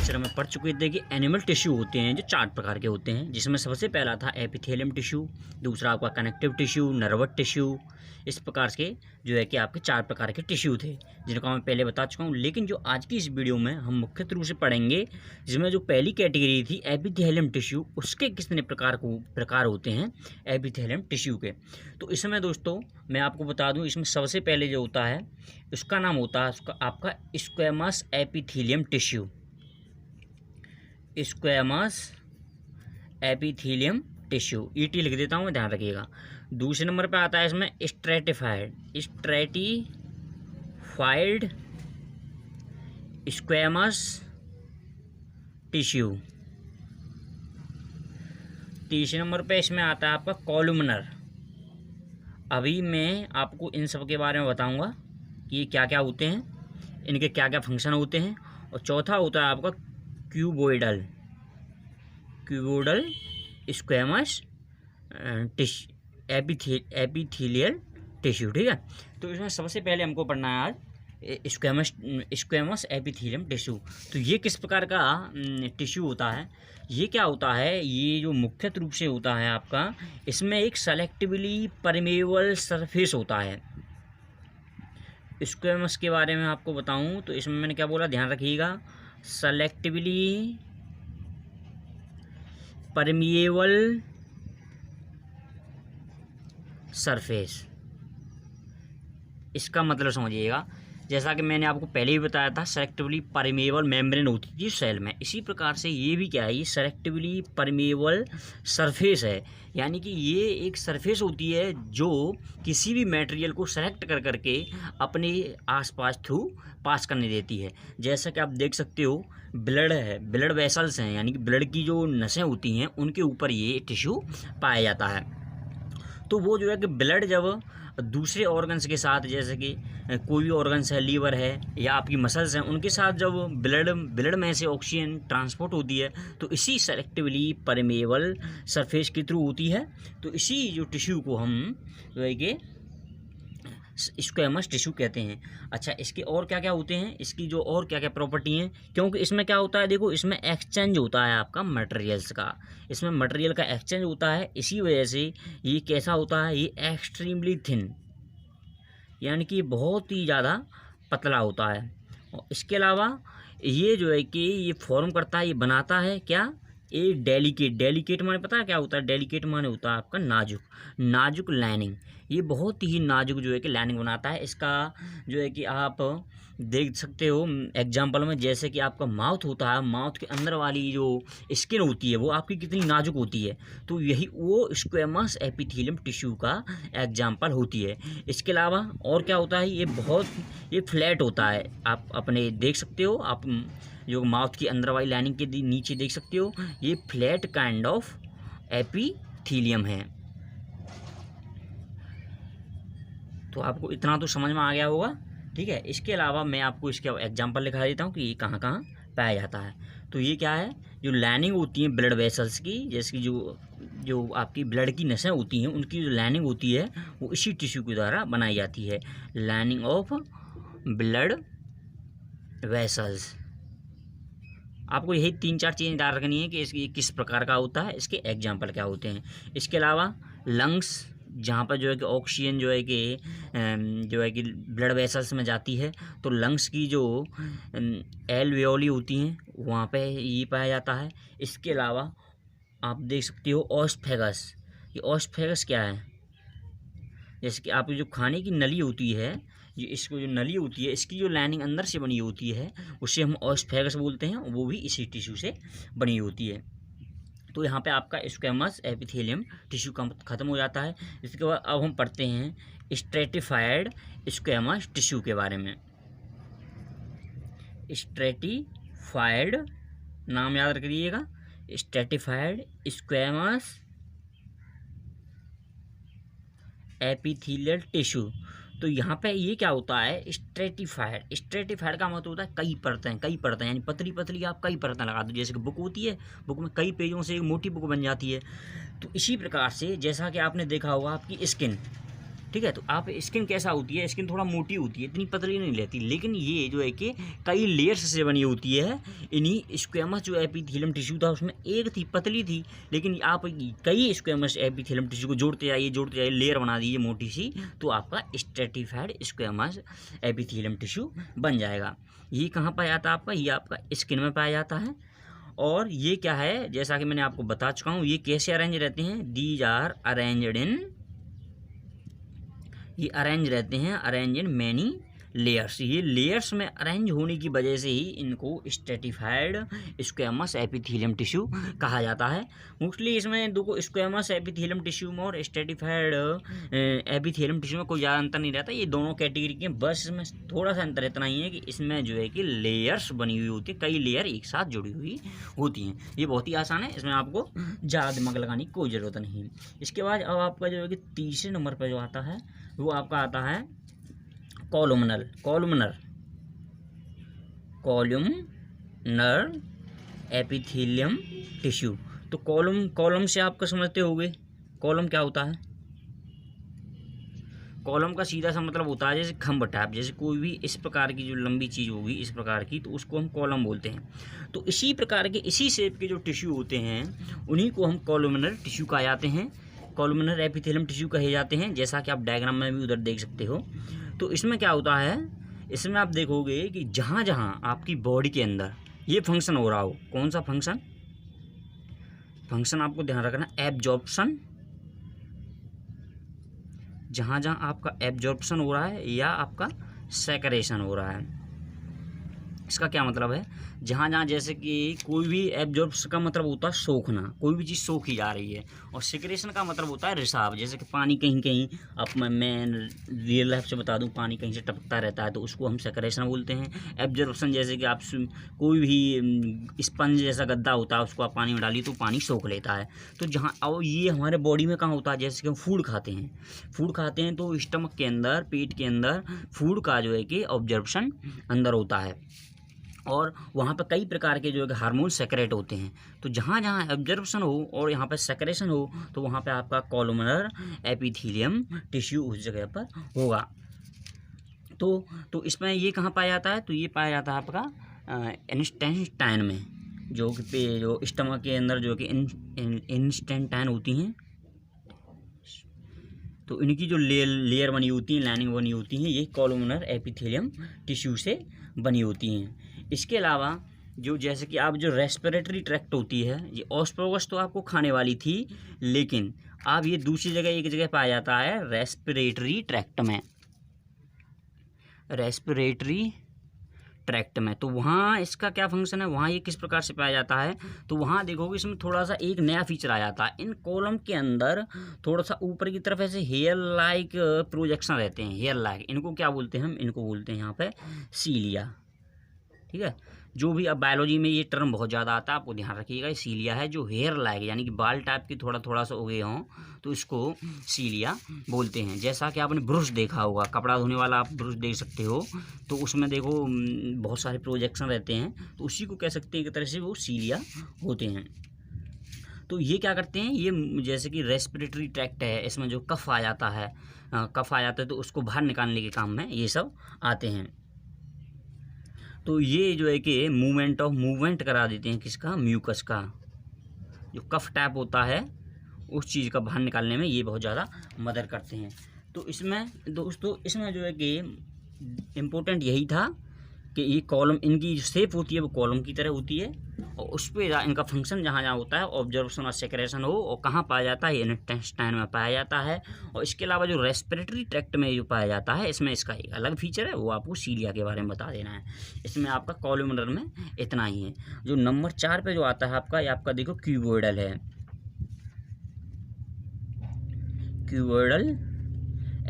Lecture में पढ़ चुके थे कि एनिमल टिश्यू होते हैं जो 4 प्रकार के होते हैं, जिसमें सबसे पहला था एपिथेलियम टिश्यू, दूसरा आपका कनेक्टिव टिश्यू, नर्वस टिश्यू। इस प्रकार के जो है कि आपके 4 प्रकार के टिश्यू थे जिनको मैं पहले बता चुका हूँ। लेकिन जो आज की इस वीडियो में हम मुख्य रूप से पढ़ेंगे, जिसमें जो पहली कैटेगरी थी एपिथेलियम टिश्यू, उसके कितने प्रकार होते हैं एपिथेलियम टिश्यू के। तो इसमें दोस्तों मैं आपको बता दूं, इसमें सबसे पहले जो होता है उसका नाम होता है आपका squamous epithelium tissue. Squamous epithelium tissue, ET लिख देता हूँ, ध्यान रखिएगा। दूसरे नंबर पे आता है इसमें स्ट्रेटिफाइड स्क्वैमस टिश्यू। तीसरे नंबर पे इसमें आता है आपका कॉलुमनर। अभी मैं आपको इन सब के बारे में बताऊंगा कि ये क्या क्या होते हैं, इनके क्या क्या फंक्शन होते हैं। और चौथा होता है आपका क्यूबोइडल स्क्वैमस एपिथेलियल टिश्यू। ठीक है, तो इसमें सबसे पहले हमको पढ़ना है आज स्क्वैमस एपिथेलियम टिश्यू। तो ये किस प्रकार का टिश्यू होता है, ये क्या होता है, ये जो मुख्य रूप से होता है आपका, इसमें एक सेलेक्टिवली परमेबल सरफेस होता है। स्क्वैमस के बारे में आपको बताऊं तो इसमें मैंने क्या बोला, ध्यान रखिएगा, सेलेक्टिवली परमेबल सरफेस। इसका मतलब समझिएगा, जैसा कि मैंने आपको पहले ही बताया था सेलेक्टिवली परमेबल मेम्ब्रेन होती थी सेल में, इसी प्रकार से ये भी क्या है, ये सेलेक्टिवली परमेबल सरफेस है। यानी कि ये एक सरफेस होती है जो किसी भी मटेरियल को सेलेक्ट कर करके अपने आसपास थ्रू पास करने देती है। जैसा कि आप देख सकते हो, ब्लड है, ब्लड वेसल्स हैं, यानी कि ब्लड की जो नसें होती हैं उनके ऊपर ये टिश्यू पाया जाता है। तो वो जो है कि ब्लड जब दूसरे ऑर्गन्स के साथ, जैसे कि कोई भी ऑर्गन्स है, लीवर है या आपकी मसल्स हैं, उनके साथ जब ब्लड में से ऑक्सीजन ट्रांसपोर्ट होती है तो इसी सेलेक्टिवली परमेबल सरफेस के थ्रू होती है। तो इसी जो टिश्यू को हम जो है कि स्क्वैमस टिश्यू कहते हैं। अच्छा, इसके और क्या क्या होते हैं, इसकी जो और क्या क्या प्रॉपर्टी हैं, क्योंकि इसमें क्या होता है, देखो इसमें एक्सचेंज होता है आपका मटेरियल्स का, इसमें मटेरियल का एक्सचेंज होता है। इसी वजह से ये कैसा होता है, ये एक्सट्रीमली थिन, यानी कि बहुत ही ज़्यादा पतला होता है। और इसके अलावा ये जो है कि ये फॉर्म करता है, ये बनाता है क्या, ये डेलिकेट माने पता है क्या होता है, डेलिकेट माने होता है आपका नाजुक लाइनिंग। ये बहुत ही नाजुक जो है कि लाइनिंग बनाता है। इसका जो है कि आप देख सकते हो एग्जाम्पल में, जैसे कि आपका माउथ होता है, माउथ के अंदर वाली जो स्किन होती है वो आपकी कितनी नाजुक होती है, तो यही वो स्क्वैमस एपिथेलियम टिश्यू का एग्जाम्पल होती है। इसके अलावा और क्या होता है, ये फ्लैट होता है। आप अपने देख सकते हो, आप जो माउथ की अंदर वाली लाइनिंग के नीचे देख सकते हो, ये फ्लैट काइंड ऑफ एपिथेलियम है। तो आपको इतना तो समझ में आ गया होगा। ठीक है, इसके अलावा मैं आपको इसके एग्जांपल लिखा देता हूँ कि ये कहाँ कहाँ पाया जाता है। तो ये क्या है, जो लाइनिंग होती है ब्लड वेसल्स की, जैसे कि जो आपकी ब्लड की नसें होती हैं, उनकी जो लाइनिंग होती है वो इसी टिश्यू के द्वारा बनाई जाती है, लाइनिंग ऑफ ब्लड वेसल्स। आपको यही 3-4 चीज़ें याद रखनी है कि इसकी किस प्रकार का होता है, इसके एग्जाम्पल क्या होते हैं। इसके अलावा लंग्स, जहाँ पर जो है कि ऑक्सीजन जो है कि ब्लड वेसल्स में जाती है, तो लंग्स की जो एल्वियोली होती हैं वहाँ पे ये पाया जाता है। इसके अलावा आप देख सकते हो ऑस्फेगस। ये ऑस्फेगस क्या है, जैसे कि आपकी जो खाने की नली होती है, इसको जो नली होती है, इसकी जो लाइनिंग अंदर से बनी होती है उसे हम ऑस्फेगस बोलते हैं, वो भी इसी टिश्यू से बनी होती है। तो यहाँ पे आपका स्क्वैमस एपिथेलियम टिश्यू का खत्म हो जाता है। इसके बाद अब हम पढ़ते हैं स्ट्रेटिफाइड स्क्वैमस टिश्यू के बारे में। स्ट्रेटिफाइड नाम याद रखिएगा, स्ट्रेटिफाइड स्क्वैमस एपिथेलियल टिश्यू। तो यहाँ पे ये क्या होता है, स्ट्रेटिफाइड का मतलब होता है कई परतें, यानी पतली पतली आप कई परतें लगा दो। जैसे कि बुक होती है, बुक में कई पेजों से एक मोटी बुक बन जाती है। तो इसी प्रकार से जैसा कि आपने देखा होगा आपकी स्किन, ठीक है। तो आप स्किन कैसा होती है, स्किन थोड़ा मोटी होती है, इतनी पतली नहीं रहती, लेकिन ये जो है कि कई लेयर्स से बनी होती है। इन्हीं स्क्वेमस जो एपिथेलियम टिश्यू था उसमें एक थी पतली थी, लेकिन आप कई स्क्वेमस एपिथेलियम टिश्यू को जोड़ते जाइए लेयर बना दीजिए मोटी सी, तो आपका स्ट्रेटिफाइड स्क्वेमस एपिथेलियम टिश्यू बन जाएगा। ये कहाँ पाया जाता है आपका, ये आपका स्किन में पाया जाता है। और ये क्या है, जैसा कि मैंने आपको बता चुका हूँ, ये कैसे अरेंज रहते हैं, दीज आर अरेंज्ड इन, ये अरेंज रहते हैं अरेंज इन मैनी लेयर्स। ये लेयर्स में अरेंज होने की वजह से ही इनको स्ट्रेटिफाइड स्क्वेमस एपिथेलियम टिश्यू कहा जाता है। मोस्टली इसमें दो स्क्वेमस एपिथेलियम टिश्यू में और स्ट्रेटिफाइड एपिथेलियम टिश्यू में कोई ज़्यादा अंतर नहीं रहता, ये दोनों कैटेगरी के, बस इसमें थोड़ा सा अंतर इतना ही है कि इसमें जो है कि लेयर्स बनी हुई होती है, कई लेयर एक साथ जुड़ी हुई होती हैं। ये बहुत ही आसान है, इसमें आपको ज़्यादा दिमाग लगाने की कोई ज़रूरत नहीं। इसके बाद अब आपका जो है कि तीसरे नंबर पर जो आता है वो आपका आता है कॉलुमनर एपिथेलियम टिश्यू। तो कॉलम से आपको समझते होंगे कॉलम क्या होता है। कॉलम का सीधा सा मतलब होता है जैसे खम्भ टाइप, जैसे कोई भी इस प्रकार की जो लंबी चीज़ होगी इस प्रकार की, तो उसको हम कॉलम बोलते हैं। तो इसी प्रकार के इसी शेप के जो टिश्यू होते हैं उन्हीं को हम कॉलुमनर टिश्यू कहा जाते हैं, कॉलुमनर एपिथेलियम टिश्यू कहे जाते हैं, जैसा कि आप डायग्राम में भी उधर देख सकते हो। तो इसमें क्या होता है, इसमें आप देखोगे कि जहाँ जहाँ आपकी बॉडी के अंदर ये फंक्शन हो रहा हो, कौन सा फंक्शन आपको ध्यान रखना, एब्जॉर्प्शन, जहाँ जहाँ आपका एब्जॉर्प्शन हो रहा है या आपका सेक्रेशन हो रहा है। इसका क्या मतलब है, जहाँ जहाँ जैसे कि कोई भी एब्जॉर्प्शन का मतलब होता है सोखना, कोई भी चीज़ सोखी जा रही है, और सिक्रेशन का मतलब होता है रिसाव, जैसे कि पानी कहीं कहीं, अब मैं रियल लाइफ से बता दूं, पानी कहीं से टपकता रहता है तो उसको हम सिक्रेशन बोलते हैं। एब्जॉर्प्शन जैसे कि आप कोई भी स्पंज जैसा गद्दा होता है उसको आप पानी में डालिए तो पानी सोख लेता है। तो जहाँ और ये हमारे बॉडी में कहाँ होता है, जैसे कि हम फूड खाते हैं तो स्टमक के अंदर, पेट के अंदर फूड का जो है कि ऑब्जर्प्शन अंदर होता है, और वहाँ पर कई प्रकार के जो है हार्मोन सेक्रेट होते हैं। तो जहाँ जहाँ एब्जॉर्प्शन हो और यहाँ पर सेक्रेशन हो तो वहाँ पे आपका कॉलुमनर एपिथेलियम टिश्यू उस जगह पर होगा। तो इसमें ये कहाँ पाया जाता है, तो ये पाया जाता है आपका इंटेस्टाइन में, जो स्टमक के अंदर जो कि इंटेस्टाइन होती हैं, तो इनकी जो लेयर बनी होती है, लाइनिंग बनी होती है, ये कॉलुमनर एपिथेलियम टिश्यू से बनी होती हैं। इसके अलावा जो जैसे कि आप जो रेस्पिरेटरी ट्रैक्ट होती है, ये ऑस्प्रोगस तो आपको खाने वाली थी, लेकिन अब ये दूसरी जगह एक जगह पाया जाता है रेस्पिरेटरी ट्रैक्ट में। तो वहाँ इसका क्या फंक्शन है, वहाँ ये किस प्रकार से पाया जाता है, तो वहाँ देखोगे इसमें थोड़ा सा एक नया फीचर आ जाता है। इन कॉलम के अंदर थोड़ा सा ऊपर की तरफ ऐसे हेयर लाइक प्रोजेक्शन रहते हैं, हेयर लाइक, इनको क्या बोलते हैं हम, इनको बोलते हैं यहाँ पे सीलिया। ठीक है, जो भी अब बायोलॉजी में ये टर्म बहुत ज़्यादा आता है, आपको ध्यान रखिएगा। सीलिया है जो हेयर लाइक यानी कि बाल टाइप की थोड़ा सा उगे हों तो इसको सीलिया बोलते हैं। जैसा कि आपने ब्रश देखा होगा, कपड़ा धोने वाला आप ब्रश देख सकते हो, तो उसमें देखो बहुत सारे प्रोजेक्शन रहते हैं, तो उसी को कह सकते हैं एक तरह से वो सीलिया होते हैं। तो ये क्या करते हैं, ये जैसे कि रेस्पिरेटरी ट्रैक्ट है, इसमें जो कफ आ जाता है तो उसको बाहर निकालने के काम में ये सब आते हैं। तो ये जो है कि मूवमेंट करा देते हैं, किसका, म्यूकस का, जो कफ टैप होता है उस चीज़ का बाहर निकालने में ये बहुत ज़्यादा मदद करते हैं। तो इसमें दोस्तों, इसमें जो है कि इम्पोर्टेंट यही था कि ये कॉलम, इनकी जो शेप होती है वो कॉलम की तरह होती है, और उस पर इनका फंक्शन जहाँ जहाँ होता है ऑब्जर्वेशन और सेक्रेशन हो, और कहाँ पाया जाता है, इंटेस्टाइन में पाया जाता है। और इसके अलावा जो रेस्पिरेटरी ट्रैक्ट में जो पाया जाता है, इसमें इसका एक अलग फीचर है, वो आपको सीलिया के बारे में बता देना है। इसमें आपका कॉलुमनर में इतना ही है। जो नंबर 4 पे जो आता है आपका, ये आपका देखो क्यूबोइडल है, क्यूबोइडल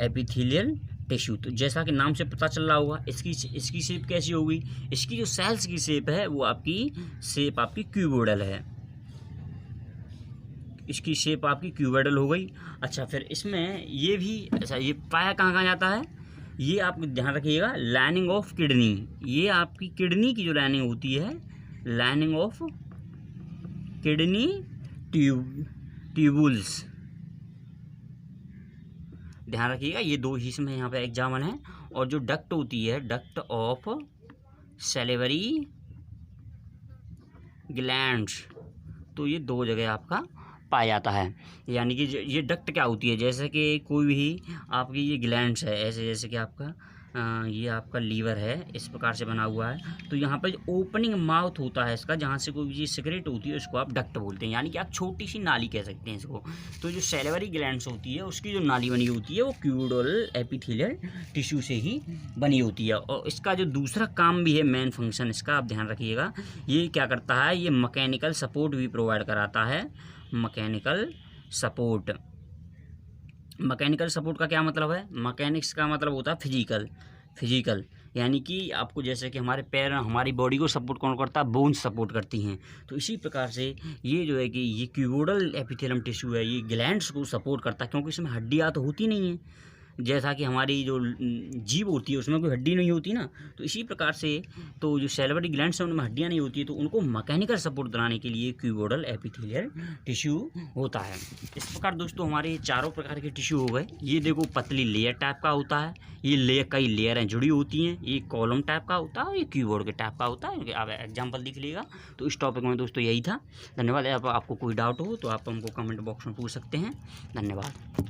एपिथेलियल टिश्यू। तो जैसा कि नाम से पता चल रहा होगा, इसकी शेप कैसी होगी, इसकी जो सेल्स की शेप है वो आपकी क्यूबोइडल है, इसकी शेप आपकी क्यूबोइडल हो गई। अच्छा, फिर इसमें ये भी, अच्छा, ये पाया कहाँ कहाँ जाता है, ये आप ध्यान रखिएगा, लाइनिंग ऑफ किडनी, ये आपकी किडनी की जो लाइनिंग होती है, लाइनिंग ऑफ किडनी ट्यूबुल्स, ध्यान रखिएगा, ये 2 ही इसमें यहाँ पे एग्जाम्पल हैं। और जो डक्ट होती है, डक्ट ऑफ सैलिवरी ग्लैंड्स, तो ये 2 जगह आपका पाया जाता है। यानी कि ये डक्ट क्या होती है, जैसे कि कोई भी आपकी ये ग्लैंड्स है, ऐसे जैसे कि आपका ये आपका लीवर है, इस प्रकार से बना हुआ है। तो यहाँ पर जो ओपनिंग माउथ होता है इसका, जहाँ से कोई भी चीज़ सिक्रेट होती है, उसको आप डक्ट बोलते हैं, यानी कि आप छोटी सी नाली कह सकते हैं इसको। तो जो सैलिवरी ग्लैंड्स होती है, उसकी जो नाली बनी होती है वो क्यूबिडल एपिथेलियल टिश्यू से ही बनी होती है। और इसका जो दूसरा काम भी है, मेन फंक्शन इसका, आप ध्यान रखिएगा, ये क्या करता है, ये मैकेनिकल सपोर्ट भी प्रोवाइड कराता है। मैकेनिकल सपोर्ट, मैकेनिकल सपोर्ट का क्या मतलब है, मैकेनिक्स का मतलब होता है फिजिकल, यानी कि आपको जैसे कि हमारे पैर, हमारी बॉडी को सपोर्ट कौन करता है, बोन्स सपोर्ट करती हैं। तो इसी प्रकार से ये जो है कि ये क्यूबिडल एपिथेलियम टिश्यू है, ये ग्लैंड्स को सपोर्ट करता है, क्योंकि इसमें हड्डियाँ तो होती नहीं हैं, जैसा कि हमारी जो जीभ होती है उसमें कोई हड्डी नहीं होती ना। तो इसी प्रकार से तो जो सैलिवरी ग्लैंड्स हैं उनमें हड्डियाँ नहीं होती है, तो उनको मैकेनिकल सपोर्ट दिलाने के लिए क्यूबिडल एपिथेलियल टिश्यू होता है। इस प्रकार दोस्तों हमारे ये चारों प्रकार के टिश्यू हो गए। ये देखो पतली लेयर टाइप का होता है, ये लेयर, कई लेयरें जुड़ी होती हैं, ये कॉलम टाइप का होता है और ये क्यूबोर्ड के टाइप का होता है। आप एग्जाम्पल देख लीजिएगा। तो इस टॉपिक में दोस्तों यही था। धन्यवाद। आपको कोई डाउट हो तो आप हमको कमेंट बॉक्स में पूछ सकते हैं। धन्यवाद।